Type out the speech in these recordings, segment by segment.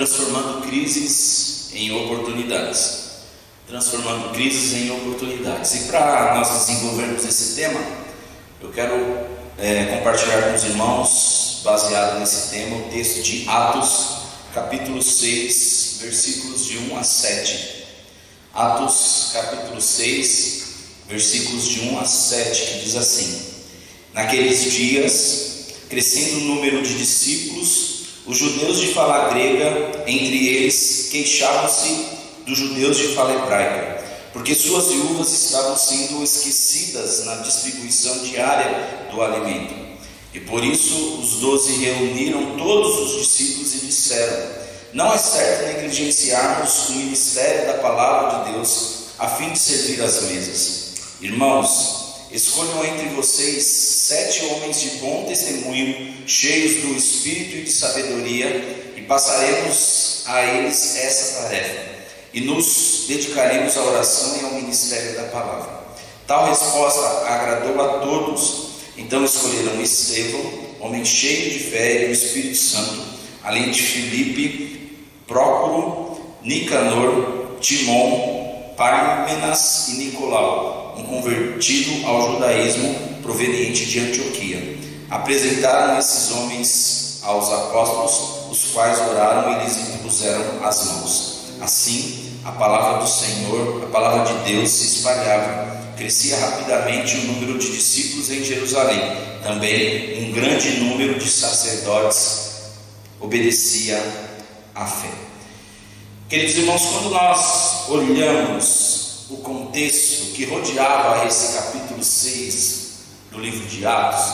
Transformando crises em oportunidades. Transformando crises em oportunidades. E para nós desenvolvermos esse tema, eu quero compartilhar com os irmãos, baseado nesse tema, o texto de Atos, capítulo 6, versículos de 1 a 7. Atos, capítulo 6, versículos de 1 a 7, que diz assim: Naqueles dias, crescendo o número de discípulos, os judeus de fala grega, entre eles, queixavam-se dos judeus de fala hebraica, porque suas viúvas estavam sendo esquecidas na distribuição diária do alimento. E por isso os 12 reuniram todos os discípulos e disseram: Não é certo negligenciarmos o ministério da palavra de Deus a fim de servir às mesas. Irmãos, escolham entre vocês 7 homens de bom testemunho, cheios do Espírito e de sabedoria, e passaremos a eles essa tarefa, e nos dedicaremos à oração e ao ministério da palavra. Tal resposta agradou a todos. Então escolheram Estevão, homem cheio de fé e do Espírito Santo, além de Filipe, Prócoro, Nicanor, Timon, Pármenas e Nicolau, um convertido ao judaísmo proveniente de Antioquia. Apresentaram esses homens aos apóstolos, os quais oraram e lhes impuseram as mãos. Assim, a palavra do Senhor, a palavra de Deus se espalhava. Crescia rapidamente o número de discípulos em Jerusalém. Também um grande número de sacerdotes obedecia à fé. Queridos irmãos, quando nós olhamos o contexto que rodeava esse capítulo 6 do livro de Atos,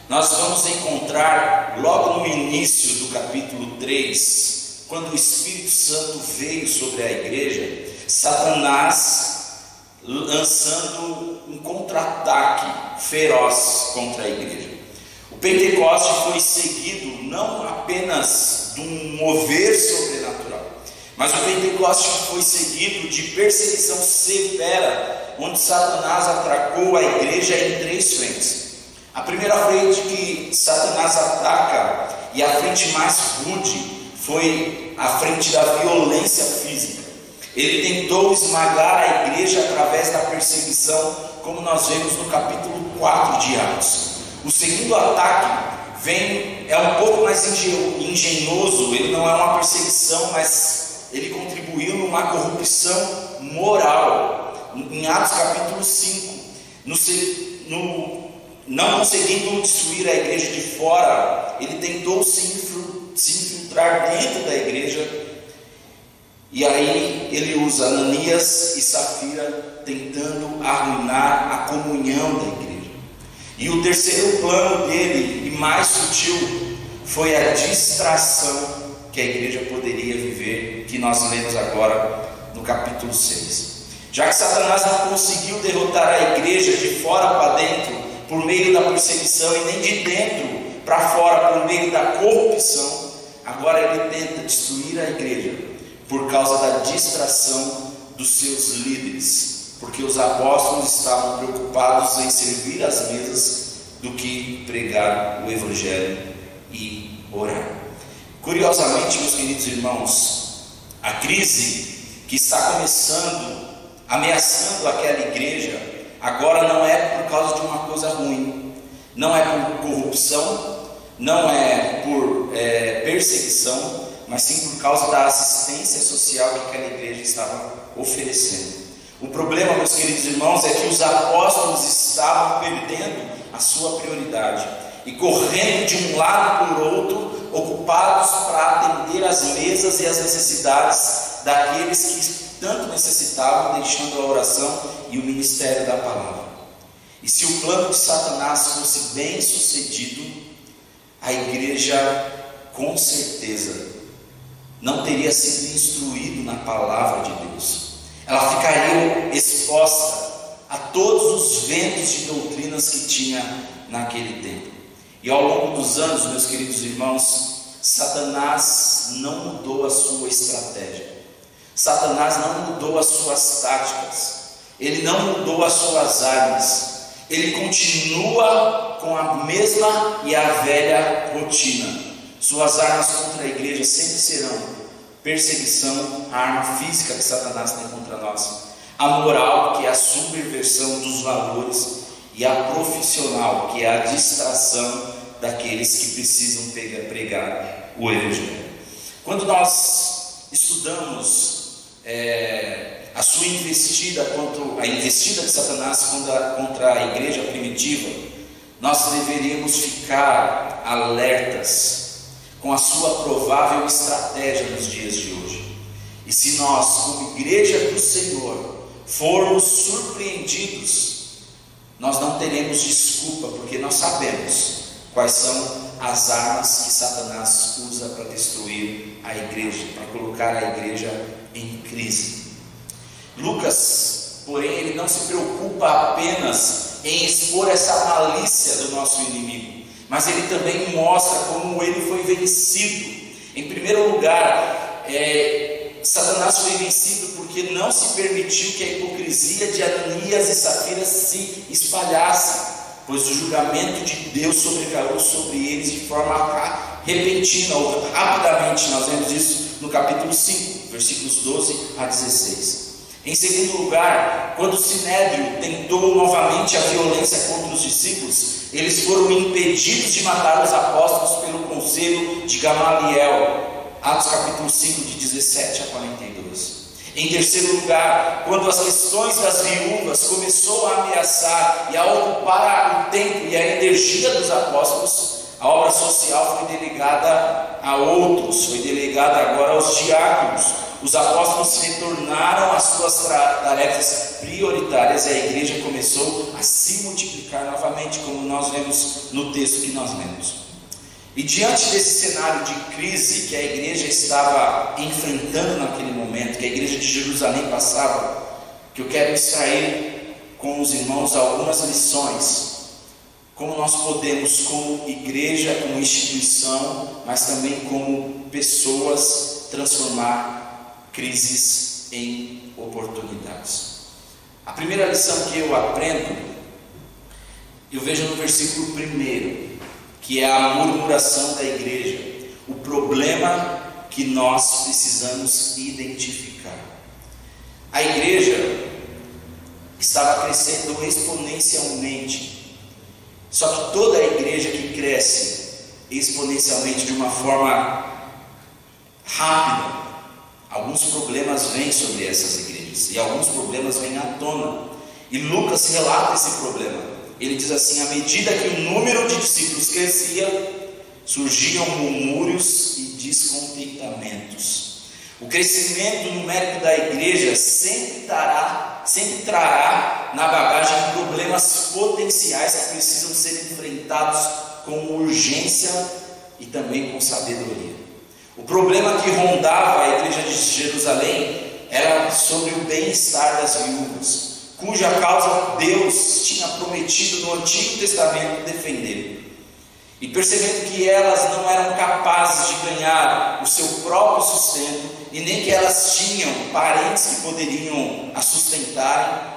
nós vamos encontrar logo no início do capítulo 3, quando o Espírito Santo veio sobre a igreja, Satanás lançando um contra-ataque feroz contra a igreja. O Pentecoste foi seguido não apenas de um mover sobrenatural, mas o Pentecoste foi seguido de perseguição severa, onde Satanás atacou a igreja em 3 frentes. A primeira frente que Satanás ataca, e a frente mais rude, foi a frente da violência física. Ele tentou esmagar a igreja através da perseguição, como nós vemos no capítulo 4 de Atos. O segundo ataque é um pouco mais engenhoso. Ele não é uma perseguição, mas ele contribuiu numa corrupção moral. Em Atos capítulo 5, não conseguindo destruir a igreja de fora, ele tentou se infiltrar dentro da igreja. E aí ele usa Ananias e Safira tentando arruinar a comunhão da igreja. E o terceiro plano dele, e mais sutil, foi a distração que a igreja poderia viver, que nós lemos agora no capítulo 6. Já que Satanás não conseguiu derrotar a igreja de fora para dentro por meio da perseguição, e nem de dentro para fora por meio da corrupção, agora ele tenta destruir a igreja por causa da distração dos seus líderes, porque os apóstolos estavam preocupados em servir às mesas do que pregar o evangelho e orar. Curiosamente, meus queridos irmãos, a crise que está começando, ameaçando aquela igreja, agora não é por causa de uma coisa ruim, não é por corrupção, não é por perseguição, mas sim por causa da assistência social que aquela igreja estava oferecendo. O problema, meus queridos irmãos, é que os apóstolos estavam perdendo a sua prioridade e correndo de um lado por outro, ocupados para atender as mesas e as necessidades daqueles que tanto necessitavam, deixando a oração e o ministério da palavra. E se o plano de Satanás fosse bem sucedido, a igreja com certeza não teria sido instruído na palavra de Deus. Ela ficaria exposta a todos os ventos de doutrinas que tinha naquele tempo. E ao longo dos anos, meus queridos irmãos, Satanás não mudou a sua estratégia. Satanás não mudou as suas táticas. Ele não mudou as suas armas. Ele continua com a mesma e a velha rotina. Suas armas contra a igreja sempre serão perseguição, a arma física que Satanás tem contra nós, a moral, que é a subversão dos valores, e a profissional, que é a distração daqueles que precisam pregar o Evangelho. Quando nós estudamos a sua investida, a investida de Satanás contra a igreja primitiva, nós deveríamos ficar alertas com a sua provável estratégia nos dias de hoje. E se nós, como igreja do Senhor, formos surpreendidos, nós não teremos desculpa, porque nós sabemos quais são as armas que Satanás usa para destruir a igreja, para colocar a igreja em crise. Lucas, porém, ele não se preocupa apenas em expor essa malícia do nosso inimigo, mas ele também mostra como ele foi vencido. Em primeiro lugar, Satanás foi vencido porque não se permitiu que a hipocrisia de Ananias e Safira se espalhasse, pois o julgamento de Deus sobrecaiu sobre eles de forma repentina ou rapidamente. Nós vemos isso no capítulo 5, versículos 12 a 16. Em segundo lugar, quando o Sinédrio tentou novamente a violência contra os discípulos, eles foram impedidos de matar os apóstolos pelo conselho de Gamaliel. Atos capítulo 5, de 17 a 42. Em terceiro lugar, quando as questões das viúvas começou a ameaçar e a ocupar o tempo e a energia dos apóstolos, a obra social foi delegada a outros, foi delegada agora aos diáconos. Os apóstolos retornaram às suas tarefas prioritárias e a igreja começou a se multiplicar novamente, como nós vemos no texto que nós lemos. E diante desse cenário de crise que a igreja estava enfrentando naquele momento, que a igreja de Jerusalém passava, que eu quero extrair com os irmãos algumas lições, como nós podemos, como igreja, como instituição, mas também como pessoas, transformar crises em oportunidades. A primeira lição que eu aprendo, eu vejo no versículo 1, que é a murmuração da igreja, o problema que nós precisamos identificar. A igreja estava crescendo exponencialmente, só que toda a igreja que cresce exponencialmente de uma forma rápida, alguns problemas vêm sobre essas igrejas, e alguns problemas vêm à tona, e Lucas relata esse problema. Ele diz assim: à medida que o número de discípulos crescia, surgiam murmúrios e descontentamentos. O crescimento numérico da igreja sempre trará na bagagem problemas potenciais que precisam ser enfrentados com urgência e também com sabedoria. O problema que rondava a igreja de Jerusalém era sobre o bem-estar das viúvas, cuja causa Deus tinha prometido no Antigo Testamento defender. E percebendo que elas não eram capazes de ganhar o seu próprio sustento, e nem que elas tinham parentes que poderiam as sustentarem,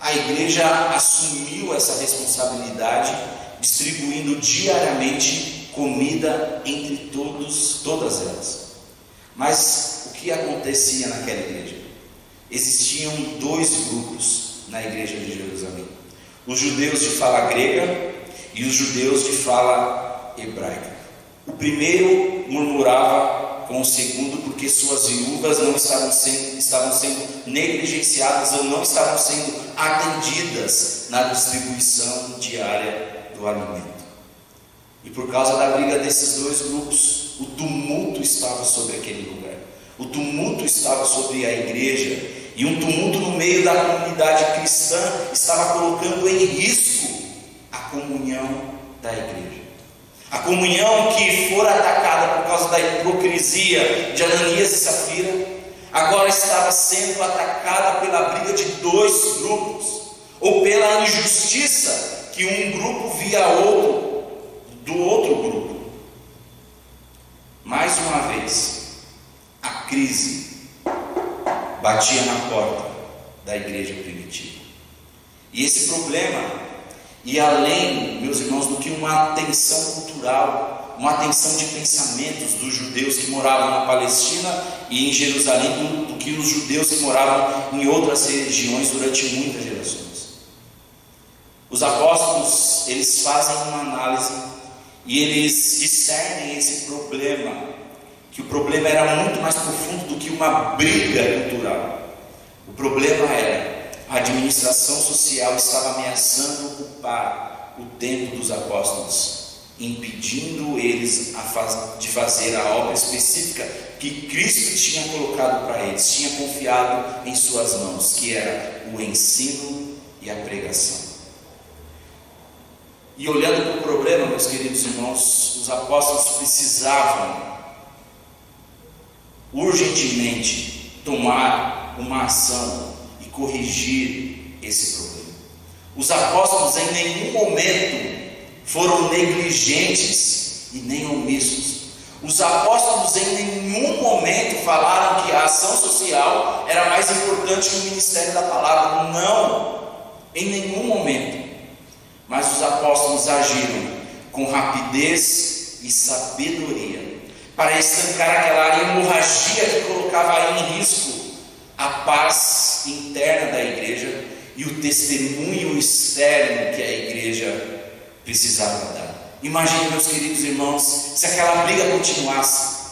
a igreja assumiu essa responsabilidade, distribuindo diariamente comida entre todas elas. Mas o que acontecia naquela igreja? Existiam dois grupos na igreja de Jerusalém: os judeus de fala grega e os judeus de fala hebraica. O primeiro murmurava com o segundo porque suas viúvas não estavam sendo negligenciadas ou não estavam sendo atendidas na distribuição diária do alimento. E por causa da briga desses dois grupos, o tumulto estava sobre aquele lugar, o tumulto estava sobre a igreja, e um tumulto no meio da comunidade cristã estava colocando em risco a comunhão da igreja. A comunhão que fora atacada por causa da hipocrisia de Ananias e Safira, agora estava sendo atacada pela briga de dois grupos, ou pela injustiça que um grupo via do outro grupo. Mais uma vez, a crise batia na porta da igreja primitiva. E esse problema, e além, meus irmãos, do que uma tensão cultural, uma tensão de pensamentos dos judeus que moravam na Palestina e em Jerusalém, do que os judeus que moravam em outras regiões durante muitas gerações. Os apóstolos, eles fazem uma análise e eles discernem esse problema, que o problema era muito mais profundo do que uma briga cultural. O problema era a administração social estava ameaçando ocupar o tempo dos apóstolos, impedindo eles de fazer a obra específica que Cristo tinha colocado para eles, tinha confiado em suas mãos, que era o ensino e a pregação. E olhando para o problema, meus queridos irmãos, os apóstolos precisavam urgentemente tomar uma ação e corrigir esse problema. Os apóstolos em nenhum momento foram negligentes e nem omissos. Os apóstolos em nenhum momento falaram que a ação social era mais importante que o ministério da palavra. Não, em nenhum momento. Mas os apóstolos agiram com rapidez e sabedoria para estancar aquela hemorragia que colocava em risco a paz interna da igreja e o testemunho externo que a igreja precisava dar. Imagine, meus queridos irmãos, se aquela briga continuasse.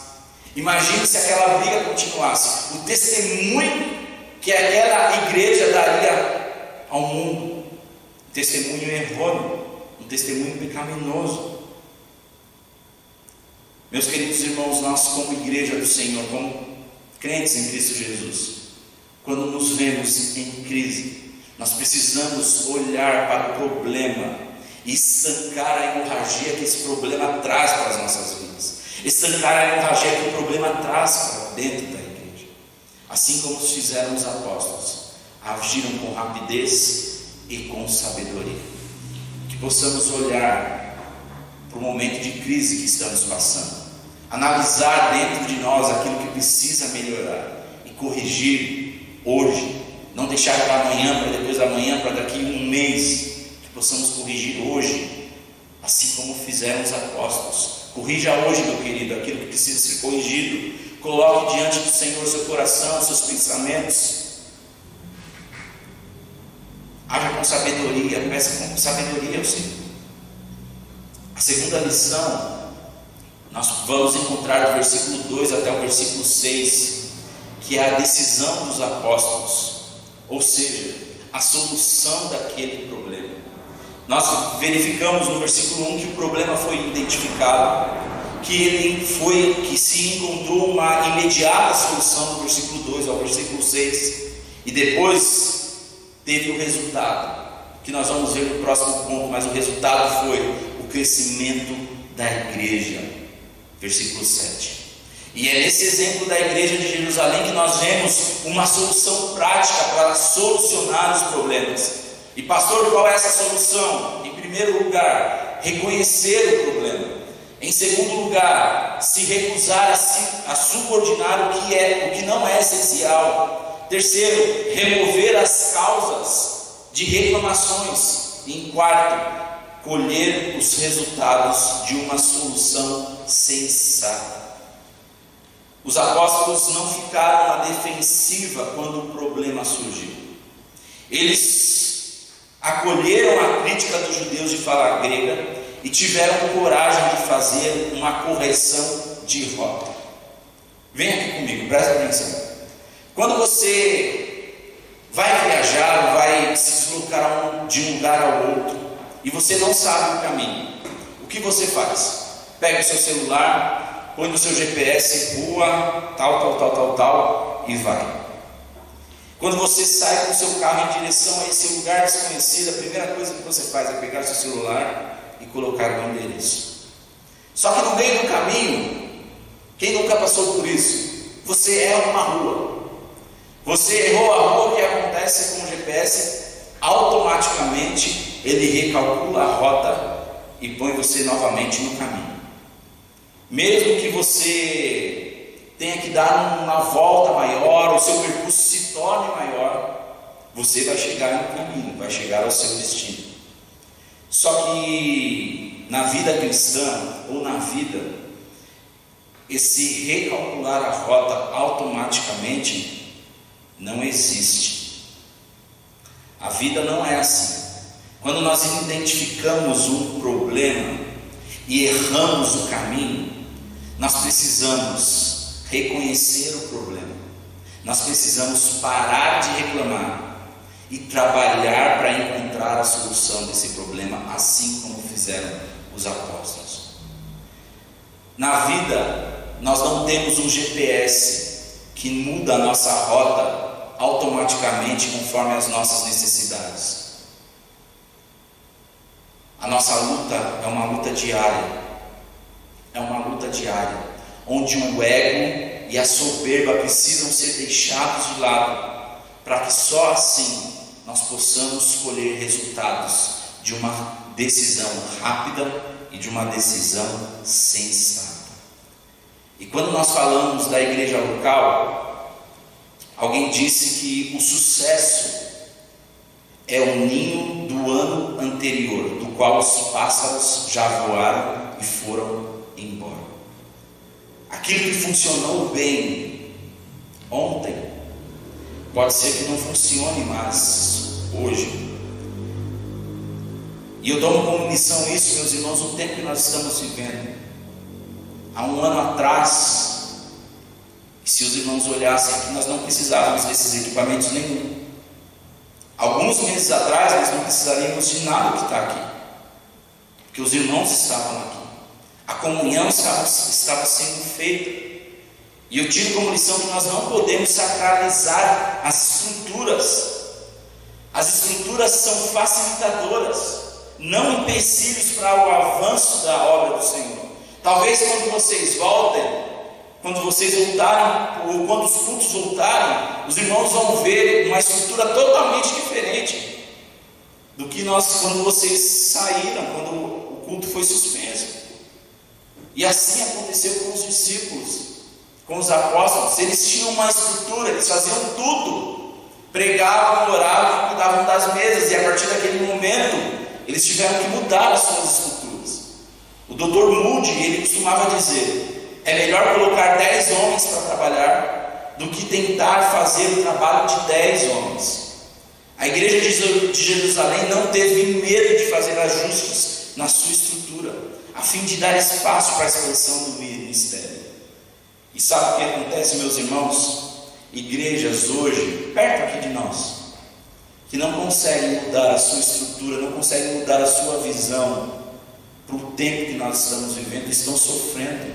Imagine se aquela briga continuasse. O testemunho que aquela igreja daria ao mundo. Um testemunho errôneo, um testemunho pecaminoso. Meus queridos irmãos, nós como igreja do Senhor, como crentes em Cristo Jesus, quando nos vemos em crise, nós precisamos olhar para o problema e estancar a hemorragia que esse problema traz para as nossas vidas, estancar a hemorragia que o problema traz para dentro da igreja. Assim como fizeram os apóstolos, agiram com rapidez e com sabedoria. Que possamos olhar para o momento de crise que estamos passando, analisar dentro de nós aquilo que precisa melhorar e corrigir hoje, não deixar para amanhã, para depois da manhã, para daqui um mês. Que possamos corrigir hoje, assim como fizeram os apóstolos. Corrija hoje, meu querido, aquilo que precisa ser corrigido. Coloque diante do Senhor seu coração, seus pensamentos. Haja com sabedoria, peça com sabedoria ao Senhor. A segunda lição, nós vamos encontrar do versículo 2 até o versículo 6, que é a decisão dos apóstolos, ou seja, a solução daquele problema. Nós verificamos no versículo 1 que o problema foi identificado, que se encontrou uma imediata solução do versículo 2 ao versículo 6, e depois teve o resultado, que nós vamos ver no próximo ponto, mas o resultado foi o crescimento da igreja, versículo 7. E é nesse exemplo da igreja de Jerusalém que nós vemos uma solução prática para solucionar os problemas. E pastor, qual é essa solução? Em primeiro lugar, reconhecer o problema. Em segundo lugar, se recusar a subordinar o que não é essencial. Terceiro, remover as causas de reclamações. E em quarto, colher os resultados de uma solução sensata. Os apóstolos não ficaram na defensiva quando o problema surgiu. Eles acolheram a crítica dos judeus de fala grega e tiveram coragem de fazer uma correção de rota. Vem aqui comigo, presta atenção. Quando você vai viajar, vai se deslocar de um lugar ao outro e você não sabe o caminho, o que você faz? Pega o seu celular, põe no seu GPS, rua, tal, e vai. Quando você sai com o seu carro em direção a esse lugar desconhecido, a primeira coisa que você faz é pegar o seu celular e colocar o endereço. Só que no meio do caminho, quem nunca passou por isso? Você erra uma rua. Você errou a rua, o que acontece com o GPS? Automaticamente ele recalcula a rota e põe você novamente no caminho. Mesmo que você tenha que dar uma volta maior, o seu percurso se torne maior, você vai chegar no caminho, vai chegar ao seu destino. Só que na vida cristã, ou na vida, esse recalcular a rota automaticamente não existe. A vida não é assim. Quando nós identificamos um problema e erramos o caminho, nós precisamos reconhecer o problema. Nós precisamos parar de reclamar e trabalhar para encontrar a solução desse problema, assim como fizeram os apóstolos. Na vida, nós não temos um GPS que muda a nossa rota automaticamente conforme as nossas necessidades. A nossa luta é uma luta diária. É uma luta diária, onde o ego e a soberba precisam ser deixados de lado, para que só assim nós possamos colher resultados de uma decisão rápida e de uma decisão sensata. E quando nós falamos da igreja local, alguém disse que o sucesso é o ninho do ano anterior, do qual os pássaros já voaram e foram embora. Aquilo que funcionou bem ontem, pode ser que não funcione mais hoje. E eu tomo como lição isso, meus irmãos, no tempo que nós estamos vivendo. Há um ano atrás, se os irmãos olhassem aqui, nós não precisávamos desses equipamentos nenhum. Alguns meses atrás, nós não precisaríamos de nada que está aqui, porque os irmãos estavam aqui. A comunhão estava sendo feita. E eu tiro como lição que nós não podemos sacralizar as estruturas. As estruturas são facilitadoras, não empecilhos para o avanço da obra do Senhor. Talvez quando vocês voltem, quando vocês voltarem, ou quando os cultos voltarem, os irmãos vão ver uma estrutura totalmente diferente do que quando vocês saíram, quando o culto foi suspenso. E assim aconteceu com os discípulos, com os apóstolos. Eles tinham uma estrutura, eles faziam tudo, pregavam, oravam, cuidavam das mesas, e a partir daquele momento eles tiveram que mudar as suas estruturas. O Dr. Moody, ele costumava dizer: é melhor colocar 10 homens para trabalhar do que tentar fazer o trabalho de 10 homens. A igreja de Jerusalém não teve medo de fazer ajustes na sua estrutura, a fim de dar espaço para a expansão do ministério. E sabe o que acontece, meus irmãos? Igrejas hoje, perto aqui de nós, que não conseguem mudar a sua estrutura, não conseguem mudar a sua visão para o tempo que nós estamos vivendo, estão sofrendo.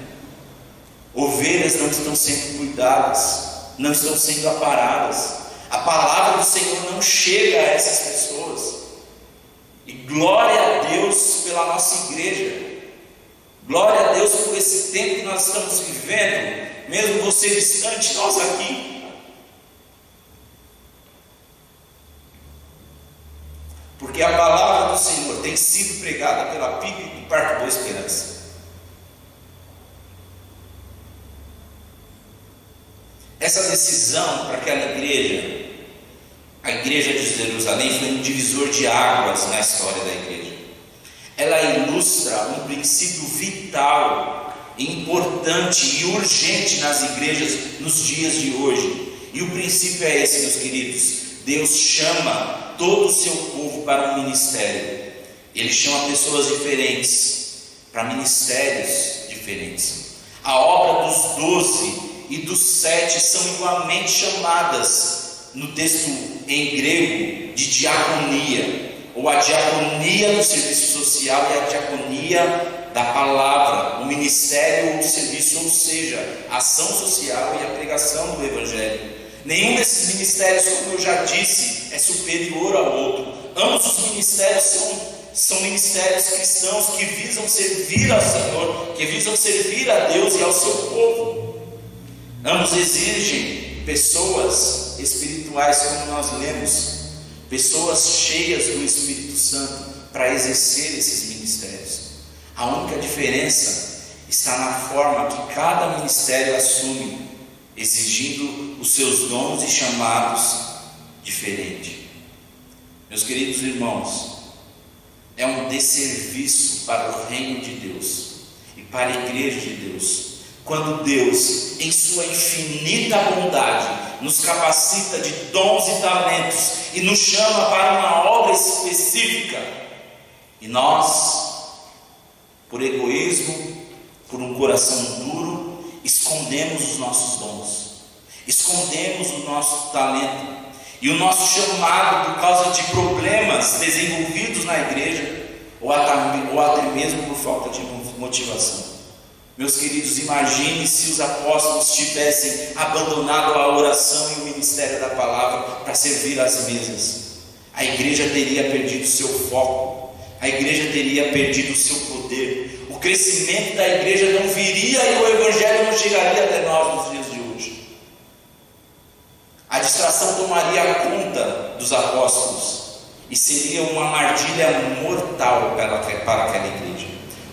Ovelhas não estão sendo cuidadas, não estão sendo aparadas. A palavra do Senhor não chega a essas pessoas. E glória a Deus pela nossa igreja. Glória a Deus por esse tempo que nós estamos vivendo, mesmo você distante, nós aqui. Porque a palavra do Senhor tem sido pregada pela PIB do Parque Boa Esperança. Essa decisão para aquela igreja, a igreja de Jerusalém, foi um divisor de águas na história da igreja. Ela ilustra um princípio vital, importante e urgente nas igrejas nos dias de hoje. E o princípio é esse, meus queridos: Deus chama todo o seu povo para um ministério. Ele chama pessoas diferentes para ministérios diferentes. A obra dos 12 e dos 7 são igualmente chamadas no texto em grego de diaconia, ou a diaconia no serviço social e a diaconia da palavra, o ministério ou o serviço, ou seja, a ação social e a pregação do Evangelho. Nenhum desses ministérios, como eu já disse, é superior ao outro. Ambos os ministérios são ministérios cristãos que visam servir ao Senhor, que visam servir a Deus e ao seu povo. Ambos exigem pessoas espirituais, como nós lemos, pessoas cheias do Espírito Santo para exercer esses ministérios. A única diferença está na forma que cada ministério assume, exigindo os seus dons e chamados diferente. Meus queridos irmãos, é um desserviço para o reino de Deus e para a igreja de Deus, quando Deus, em sua infinita bondade, nos capacita de dons e talentos e nos chama para uma obra específica, e nós, por egoísmo, por um coração duro, escondemos os nossos dons, escondemos o nosso talento e o nosso chamado por causa de problemas desenvolvidos na igreja, ou até mesmo por falta de motivação. Meus queridos, imagine se os apóstolos tivessem abandonado a oração e o ministério da palavra para servir às mesas. A igreja teria perdido seu foco, a igreja teria perdido o seu poder, o crescimento da igreja não viria e o evangelho não chegaria até nós nos dias de hoje. A distração tomaria conta dos apóstolos e seria uma armadilha mortal para aquela igreja.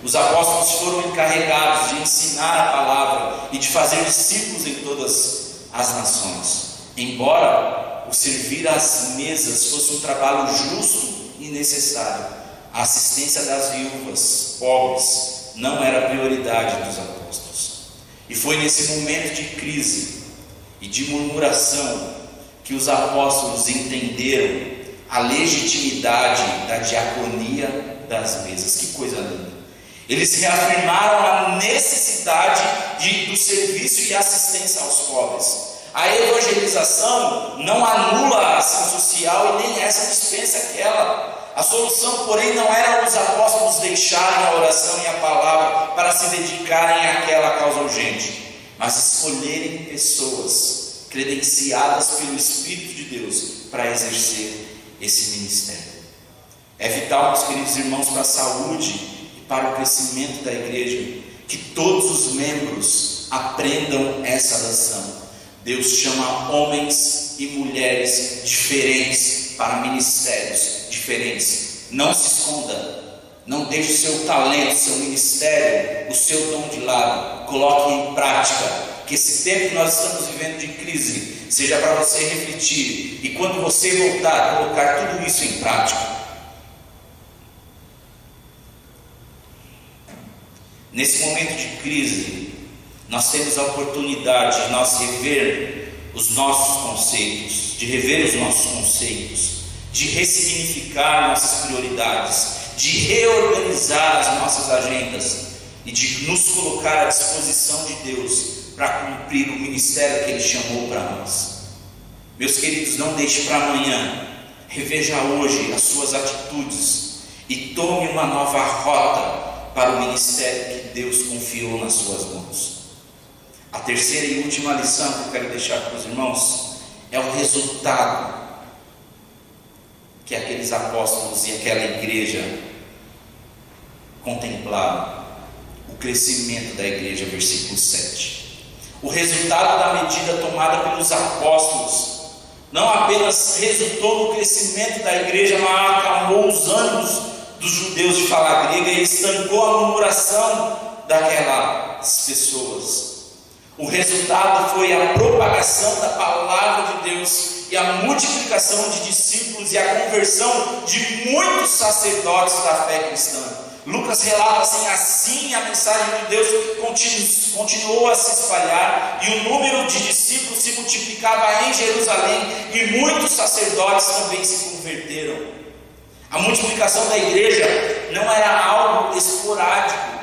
Os apóstolos foram encarregados de ensinar a palavra e de fazer discípulos em todas as nações. Embora o servir às mesas fosse um trabalho justo e necessário, a assistência das viúvas pobres não era a prioridade dos apóstolos. E foi nesse momento de crise e de murmuração que os apóstolos entenderam a legitimidade da diaconia das mesas. Que coisa linda! Eles reafirmaram a necessidade do serviço e assistência aos pobres. A evangelização não anula a ação social e nem essa dispensa aquela. A solução, porém, não era os apóstolos deixarem a oração e a palavra para se dedicarem àquela causa urgente, mas escolherem pessoas credenciadas pelo Espírito de Deus para exercer esse ministério. É vital, meus queridos irmãos, para a saúde, para o crescimento da igreja, que todos os membros aprendam essa lição. Deus chama homens e mulheres diferentes para ministérios diferentes. Não se esconda, não deixe o seu talento, o seu ministério, o seu dom de lado. Coloque em prática, que esse tempo que nós estamos vivendo de crise seja para você refletir e quando você voltar, colocar tudo isso em prática. Nesse momento de crise, nós temos a oportunidade de nós rever os nossos conceitos, de ressignificar nossas prioridades, de reorganizar as nossas agendas e de nos colocar à disposição de Deus para cumprir o ministério que Ele chamou para nós. Meus queridos, não deixe para amanhã, reveja hoje as suas atitudes e tome uma nova rota para o ministério que Deus confiou nas suas mãos. A terceira e última lição que eu quero deixar para os irmãos é o resultado que aqueles apóstolos e aquela igreja contemplaram, o crescimento da igreja, versículo 7. O resultado da medida tomada pelos apóstolos não apenas resultou no crescimento da igreja, mas acalmou os ânimos dos judeus de fala grega e estancou a murmuração daquelas pessoas. O resultado foi a propagação da palavra de Deus e a multiplicação de discípulos e a conversão de muitos sacerdotes da fé cristã. Lucas relata assim a mensagem de Deus continuou a se espalhar e o número de discípulos se multiplicava em Jerusalém e muitos sacerdotes também se converteram. A multiplicação da igreja não era algo esporádico,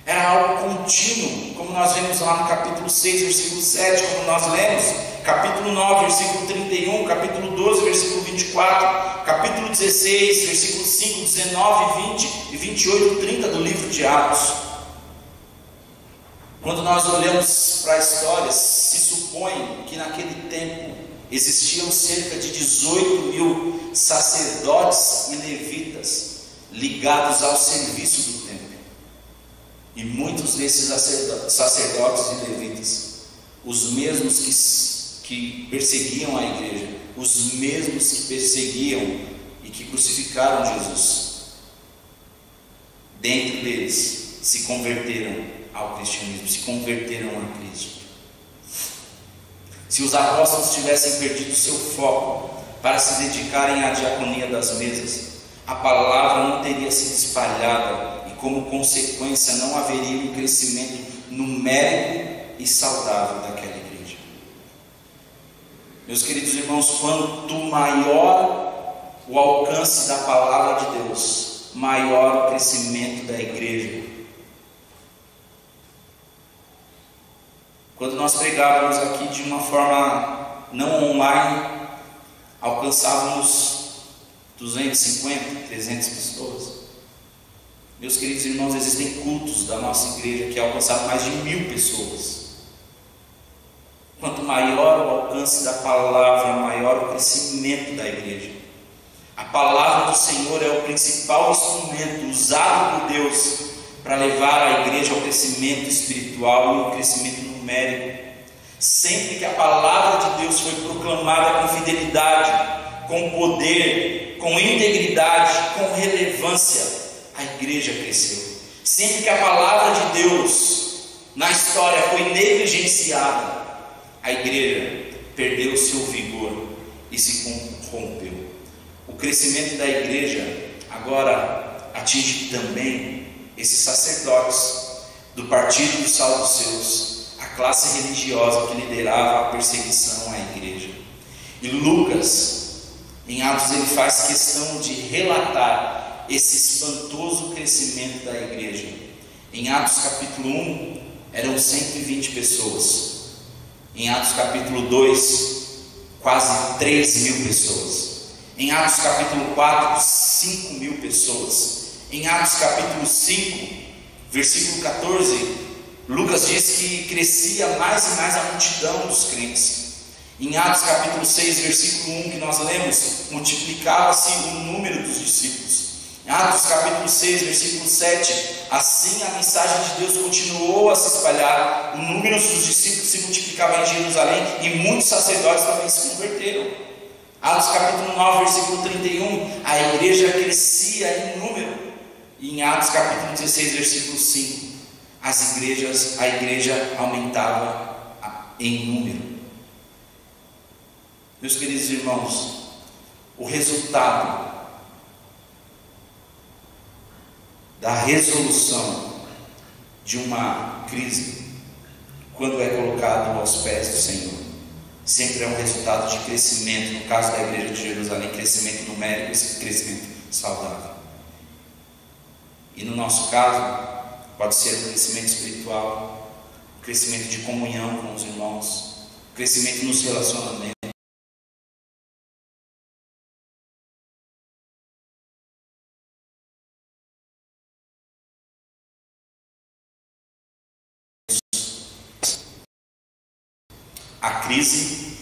era algo contínuo, como nós vemos lá no capítulo 6, versículo 7, como nós lemos, capítulo 9, versículo 31, capítulo 12, versículo 24, capítulo 16, versículo 5, 19, 20 e 28, 30 do livro de Atos. Quando nós olhamos para a história, se supõe que naquele tempo existiam cerca de 18 mil sacerdotes e levitas ligados ao serviço do templo. E muitos desses sacerdotes e levitas, os mesmos que perseguiam a igreja, os mesmos que perseguiam e que crucificaram Jesus, dentre deles se converteram ao cristianismo, se converteram a Cristo. Se os apóstolos tivessem perdido seu foco para se dedicarem à diaconia das mesas, a palavra não teria sido espalhada e, como consequência, não haveria um crescimento numérico e saudável daquela igreja. Meus queridos irmãos, quanto maior o alcance da palavra de Deus, maior o crescimento da igreja. Quando nós pregávamos aqui de uma forma não online, alcançávamos 250, 300 pessoas. Meus queridos irmãos, existem cultos da nossa igreja que alcançaram mais de 1000 pessoas. Quanto maior o alcance da palavra, maior o crescimento da igreja. A palavra do Senhor é o principal instrumento usado por Deus para levar a igreja ao crescimento espiritual e ao crescimento numérico. Sempre que a palavra de Deus foi proclamada com fidelidade, com poder, com integridade, com relevância, a igreja cresceu. Sempre que a palavra de Deus na história foi negligenciada, a igreja perdeu o seu vigor e se corrompeu. O crescimento da igreja agora atinge também esses sacerdotes do partido dos saduceus, a classe religiosa que liderava a perseguição à igreja. E Lucas, em Atos, ele faz questão de relatar esse espantoso crescimento da igreja. Em Atos capítulo 1, eram 120 pessoas. Em Atos capítulo 2, quase 3.000 pessoas. Em Atos capítulo 4, 5.000 pessoas. Em Atos capítulo 5, versículo 14, Lucas diz que crescia mais e mais a multidão dos crentes. Em Atos capítulo 6, versículo 1, que nós lemos, multiplicava-se o número dos discípulos. Em Atos capítulo 6, versículo 7, assim a mensagem de Deus continuou a se espalhar, o número dos discípulos se multiplicava em Jerusalém e muitos sacerdotes também se converteram. Atos capítulo 9, versículo 31, a igreja crescia em número. E em Atos capítulo 16, versículo 5, a igreja aumentava em número. Meus queridos irmãos, o resultado da resolução de uma crise, quando é colocado aos pés do Senhor, sempre é um resultado de crescimento. No caso da igreja de Jerusalém, crescimento numérico e crescimento saudável. E no nosso caso, pode ser o crescimento espiritual, o crescimento de comunhão com os irmãos, o crescimento nos relacionamentos. A crise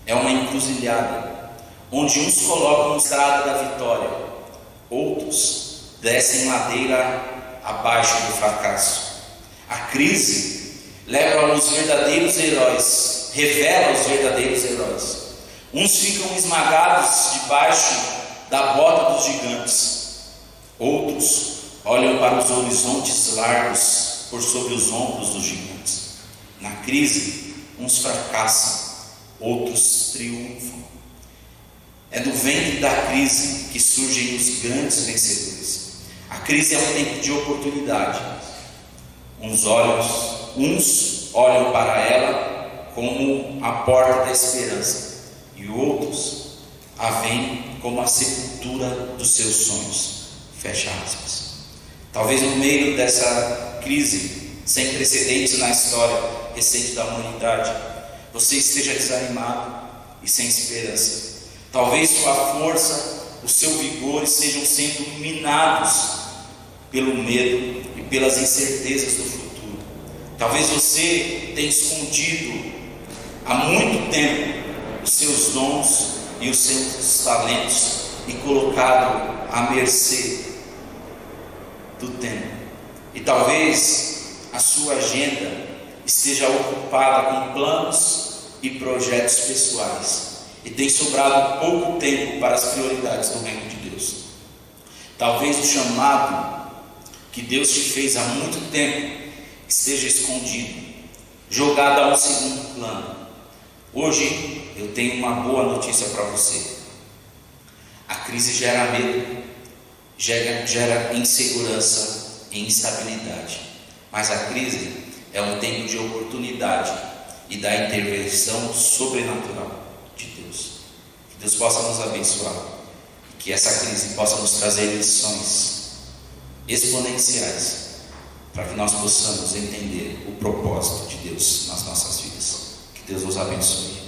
é uma encruzilhada, onde uns colocam a estrada da vitória, outros descem ladeira abaixo do fracasso. A crise leva aos verdadeiros heróis, revela os verdadeiros heróis. Uns ficam esmagados debaixo da bota dos gigantes, outros olham para os horizontes largos por sobre os ombros dos gigantes. Na crise, uns fracassam, outros triunfam. É no ventre da crise que surgem os grandes vencedores. A crise é um tempo de oportunidade. Uns olham para ela como a porta da esperança, e outros a veem como a sepultura dos seus sonhos. Fecha aspas. Talvez no meio dessa crise sem precedentes na história recente da humanidade, você esteja desanimado e sem esperança. Talvez sua força, o seu vigor estejam sendo minados pelo medo e pelas incertezas do futuro. Talvez você tenha escondido há muito tempo os seus dons e os seus talentos e colocado à mercê do tempo. E talvez a sua agenda esteja ocupada com planos e projetos pessoais e tem sobrado pouco tempo para as prioridades do reino de Deus. Talvez o chamado que Deus te fez há muito tempo esteja escondido, jogado a um segundo plano. Hoje eu tenho uma boa notícia para você. A crise gera medo, gera insegurança e instabilidade. Mas a crise é um tempo de oportunidade e da intervenção sobrenatural de Deus. Que Deus possa nos abençoar, que essa crise possa nos trazer lições exponenciais, para que nós possamos entender o propósito de Deus nas nossas vidas. Que Deus nos abençoe.